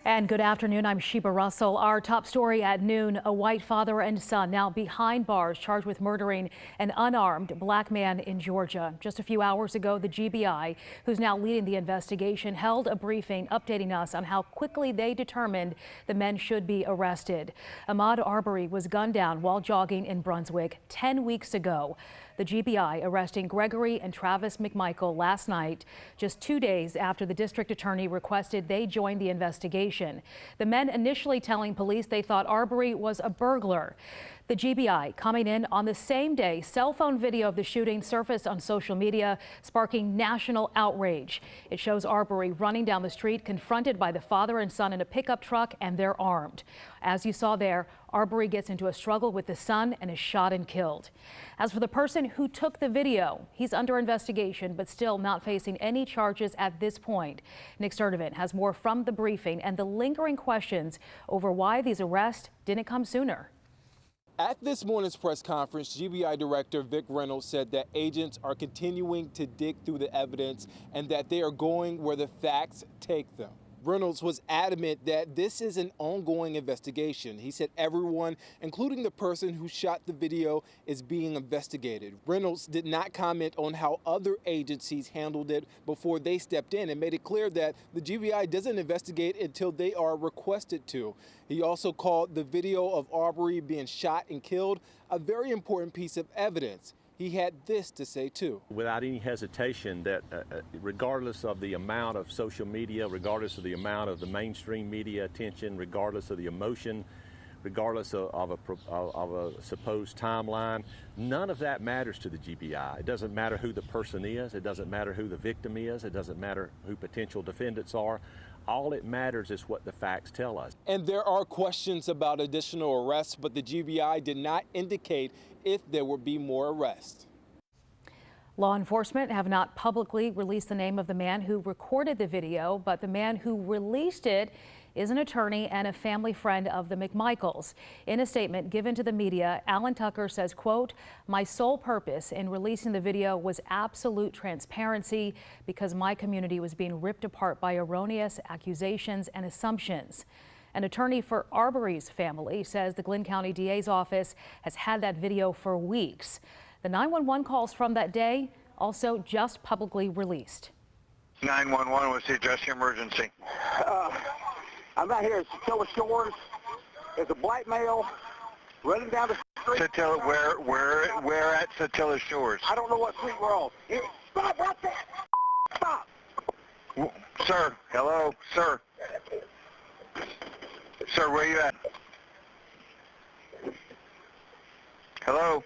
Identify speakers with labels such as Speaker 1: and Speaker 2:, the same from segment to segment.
Speaker 1: And good afternoon, I'm Sheba Russell. Our top story at noon, a white father and son now behind bars charged with murdering an unarmed black man in Georgia. Just a few hours ago, the GBI, who's now leading the investigation, held a briefing updating us on how quickly they determined the men should be arrested. Ahmaud Arbery was gunned down while jogging in Brunswick 10 weeks ago. The GBI arresting Gregory and Travis McMichael last night, just 2 days after the district attorney requested they join the investigation. The men initially telling police they thought Arbery was a burglar. The GBI coming in on the same day. Cell phone video of the shooting surfaced on social media, sparking national outrage. It shows Arbery running down the street, confronted by the father and son in a pickup truck, and they're armed. As you saw there, Arbery gets into a struggle with the son and is shot and killed. As for the person who took the video, he's under investigation, but still not facing any charges at this point. Nick Sturdivant has more from the briefing and the lingering questions over why these arrests didn't come sooner.
Speaker 2: At this morning's press conference, GBI Director Vic Reynolds said that agents are continuing to dig through the evidence and that they are going where the facts take them. Reynolds was adamant that this is an ongoing investigation. He said everyone, including the person who shot the video, is being investigated. Reynolds did not comment on how other agencies handled it before they stepped in and made it clear that the GBI doesn't investigate until they are requested to. He also called the video of Arbery being shot and killed a very important piece of evidence. He had this to say, too.
Speaker 3: Without any hesitation, that regardless of the amount of social media, regardless of the amount of the mainstream media attention, regardless of the emotion, regardless of a supposed timeline, none of that matters to the GBI. It doesn't matter who the person is. It doesn't matter who the victim is. It doesn't matter who potential defendants are. All it matters is what the facts tell us.
Speaker 2: And there are questions about additional arrests, but the GBI did not indicate if there would be more arrests.
Speaker 1: Law enforcement have not publicly released the name of the man who recorded the video, but the man who released it is an attorney and a family friend of the McMichaels. In a statement given to the media, Alan Tucker says, quote, "My sole purpose in releasing the video was absolute transparency because my community was being ripped apart by erroneous accusations and assumptions." An attorney for Arbery's family says the Glynn County DA's office has had that video for weeks. The 911 calls from that day also just publicly released.
Speaker 4: 911, what's the address of your emergency?
Speaker 5: I'm out here at Satilla Shores. There's a black male running down the street.
Speaker 4: Satilla, where at Satilla Shores?
Speaker 5: I don't know what street we're on. Stop right there! Stop!
Speaker 4: Sir, hello, sir. Sir, where you at? Hello?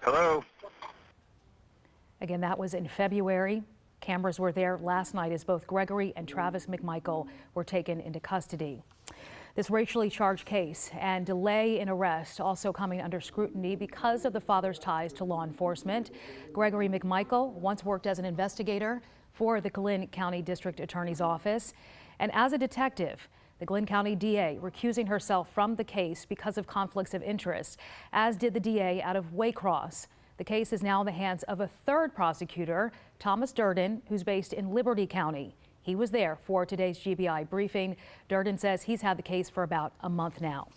Speaker 4: Hello?
Speaker 1: Again, that was in February. Cameras were there last night as both Gregory and Travis McMichael were taken into custody. This racially charged case and delay in arrest also coming under scrutiny because of the father's ties to law enforcement. Gregory McMichael once worked as an investigator for the Glynn County District Attorney's Office and as a detective. The Glynn County DA recusing herself from the case because of conflicts of interest, as did the DA out of Waycross. The case is now in the hands of a third prosecutor, Thomas Durden, who's based in Liberty County. He was there for today's GBI briefing. Durden says he's had the case for about a month now.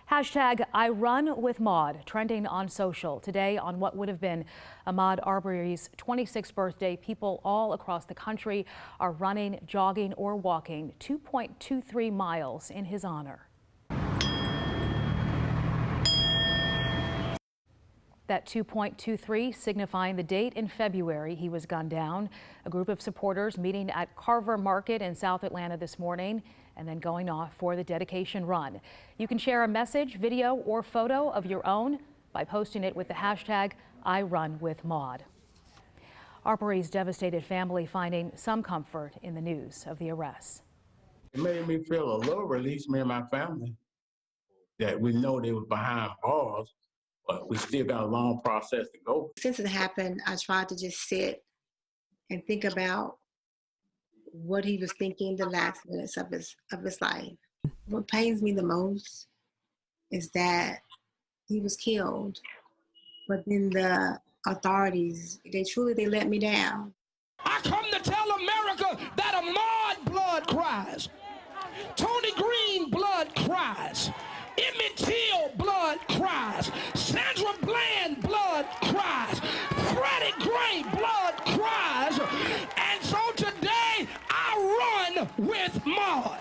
Speaker 1: Hashtag I Run With Maud trending on social today on what would have been Ahmaud Arbery's 26th birthday. People all across the country are running, jogging, or walking 2.23 miles in his honor. That 2.23 signifying the date in February he was gunned down. A group of supporters meeting at Carver Market in South Atlanta this morning and then going off for the dedication run. You can share a message, video, or photo of your own by posting it with the hashtag #IRunWithMaud. Arbery's devastated family finding some comfort in the news of the arrests.
Speaker 6: It made me feel a little relief, me and my family, that we know they were behind bars, but we still got a long process to go.
Speaker 7: Since it happened, I tried to just sit and think about what he was thinking the last minutes of his life. What pains me the most is that he was killed, but then the authorities, they let me down.
Speaker 8: I come to tell America that Ahmaud blood blood cries. Tony Green blood cries. Emmett Till blood cries. Sandra Bland blood cries. Freddie Gray blood cries. And so today I run with Ahmaud.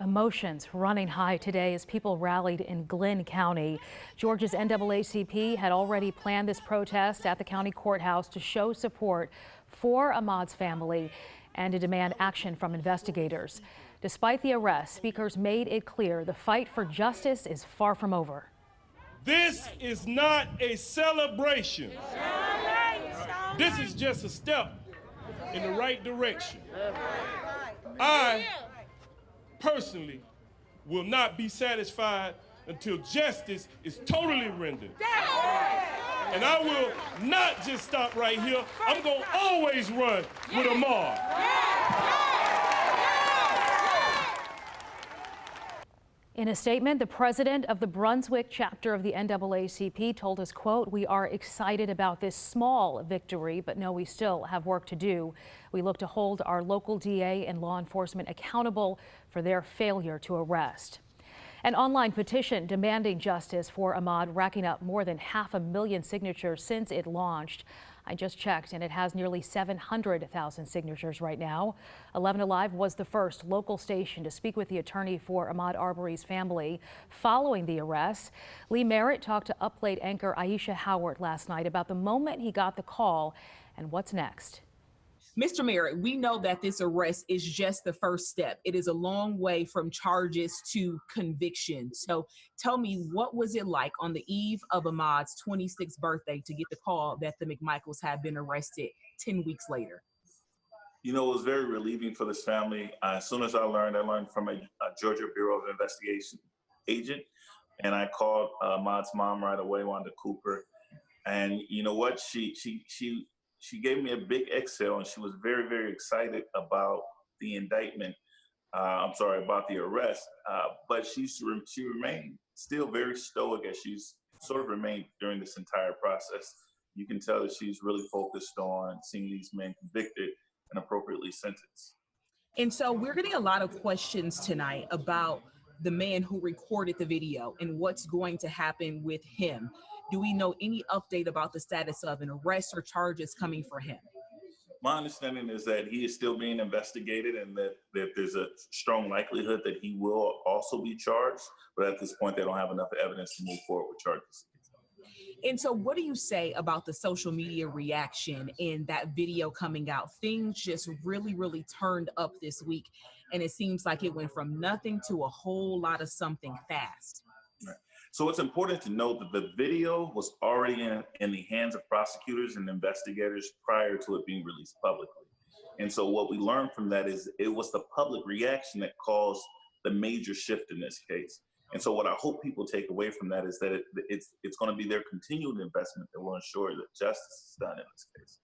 Speaker 1: Emotions running high today as people rallied in Glynn County. Georgia's NAACP had already planned this protest at the county courthouse to show support for Ahmaud's family and to demand action from investigators. Despite the arrest, speakers made it clear the fight for justice is far from over.
Speaker 9: This is not a celebration. This is just a step in the right direction. I personally will not be satisfied until justice is totally rendered. And I will not just stop right here. I'm going to always run with Ahmaud.
Speaker 1: In a statement, the president of the Brunswick chapter of the NAACP told us, quote, "We are excited about this small victory, but know we still have work to do. We look to hold our local DA and law enforcement accountable for their failure to arrest." An online petition demanding justice for Ahmaud racking up more than 500,000 signatures since it launched. I just checked, and it has nearly 700,000 signatures right now. 11 Alive was the first local station to speak with the attorney for Ahmaud Arbery's family following the arrest. Lee Merritt talked to Up Late anchor Aisha Howard last night about the moment he got the call and what's next.
Speaker 10: Mr. Merritt, we know that this arrest is just the first step. It is a long way from charges to conviction. So tell me, what was it like on the eve of Ahmaud's 26th birthday to get the call that the McMichaels had been arrested 10 weeks later?
Speaker 11: You know, it was very relieving for this family. As soon as I learned from a Georgia Bureau of Investigation agent, and I called Ahmaud's mom right away, Wanda Cooper. And you know what? She gave me a big exhale, and she was very, very excited about the indictment. About the arrest. But she remained still very stoic, as she's sort of remained during this entire process. You can tell that she's really focused on seeing these men convicted and appropriately sentenced.
Speaker 10: And so we're getting a lot of questions tonight about the man who recorded the video and what's going to happen with him. Do we know any update about the status of an arrest or charges coming for him?
Speaker 11: My understanding is that he is still being investigated, and that there's a strong likelihood that he will also be charged. But at this point, they don't have enough evidence to move forward with charges.
Speaker 10: And so what do you say about the social media reaction in that video coming out? Things just really, really turned up this week, and it seems like it went from nothing to a whole lot of something fast.
Speaker 11: Right. So it's important to note that the video was already in the hands of prosecutors and investigators prior to it being released publicly. And so what we learned from that is it was the public reaction that caused the major shift in this case. And so what I hope people take away from that is that it's going to be their continued investment that will ensure that justice is done in this case.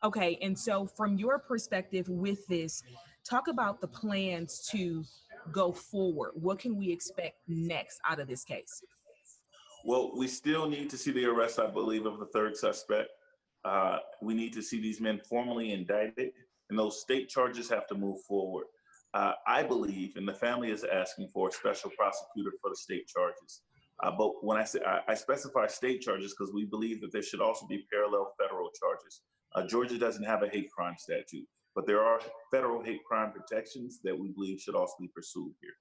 Speaker 10: Okay, and so from your perspective with this, talk about the plans to go forward. What can we expect next out of this case?
Speaker 11: Well, we still need to see the arrest, I believe, of the third suspect. We need to see these men formally indicted, and those state charges have to move forward. I believe, and the family is asking for a special prosecutor for the state charges. But when I say I specify state charges because we believe that there should also be parallel federal charges. Georgia doesn't have a hate crime statute, but there are federal hate crime protections that we believe should also be pursued here.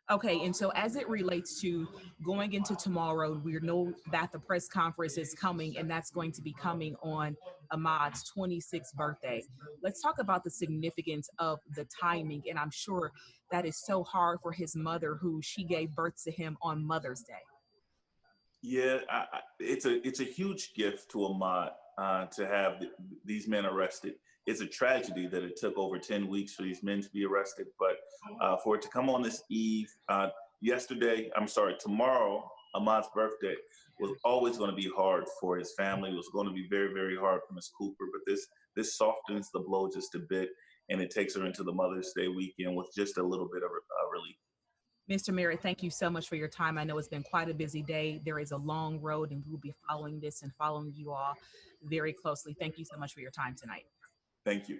Speaker 10: Okay, and so as it relates to going into tomorrow, we know that the press conference is coming, and that's going to be coming on Ahmaud's 26th birthday. Let's talk about the significance of the timing, and I'm sure that is so hard for his mother, who she gave birth to him on Mother's Day.
Speaker 11: Yeah, it's a huge gift to Ahmaud to have these men arrested. It's a tragedy that it took over 10 weeks for these men to be arrested, but for it to come on this eve, tomorrow, Ahmaud's birthday, was always going to be hard for his family. It was going to be very, very hard for Ms. Cooper, but this softens the blow just a bit, and it takes her into the Mother's Day weekend with just a little bit of relief.
Speaker 10: Mr. Merritt, thank you so much for your time. I know it's been quite a busy day. There is a long road, and we'll be following this and following you all very closely. Thank you so much for your time tonight.
Speaker 11: Thank you.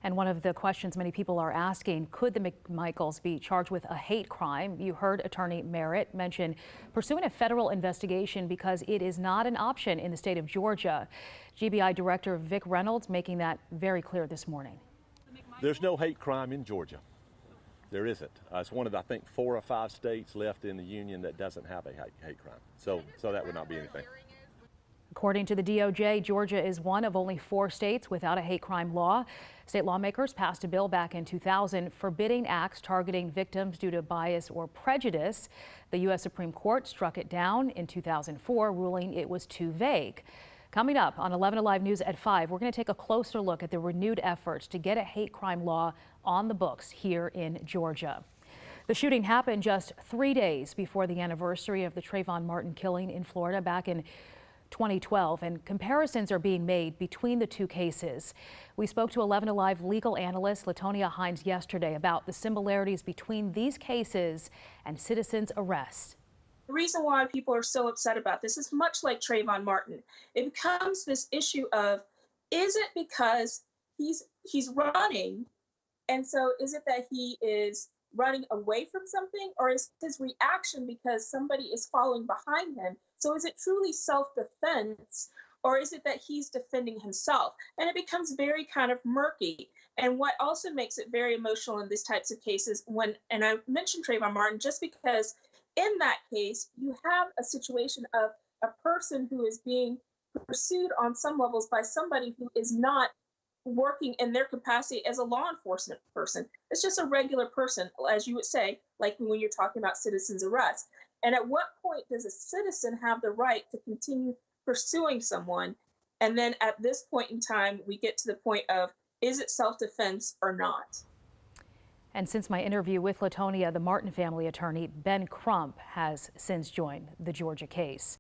Speaker 1: And one of the questions many people are asking, could the McMichaels be charged with a hate crime? You heard Attorney Merritt mention pursuing a federal investigation because it is not an option in the state of Georgia. GBI Director Vic Reynolds making that very clear this morning.
Speaker 3: There's no hate crime in Georgia. There isn't. It's one of, I think, 4 or 5 states left in the union that doesn't have a hate crime. So that would not be anything.
Speaker 1: According to the DOJ, Georgia is one of only 4 states without a hate crime law. State lawmakers passed a bill back in 2000 forbidding acts targeting victims due to bias or prejudice. The U.S. Supreme Court struck it down in 2004, ruling it was too vague. Coming up on 11 Alive News at 5, we're going to take a closer look at the renewed efforts to get a hate crime law on the books here in Georgia. The shooting happened just 3 days before the anniversary of the Trayvon Martin killing in Florida back in 2012, and comparisons are being made between the 2 cases. We spoke to 11 Alive legal analyst Latonia Hines yesterday about the similarities between these cases and citizens' arrests.
Speaker 12: The reason why people are so upset about this is much like Trayvon Martin. It becomes this issue of, is it because he's running, and so is it that he is running away from something, or is his reaction because somebody is following behind him? So is it truly self-defense, or is it that he's defending himself? And it becomes very kind of murky. And what also makes it very emotional in these types of cases, and I mentioned Trayvon Martin just because in that case, you have a situation of a person who is being pursued on some levels by somebody who is not working in their capacity as a law enforcement person. It's just a regular person, as you would say, like when you're talking about citizens' arrest. And at what point does a citizen have the right to continue pursuing someone? And then at this point in time, we get to the point of, is it self-defense or not?
Speaker 1: And since my interview with Latonia, the Martin family attorney Ben Crump has since joined the Georgia case.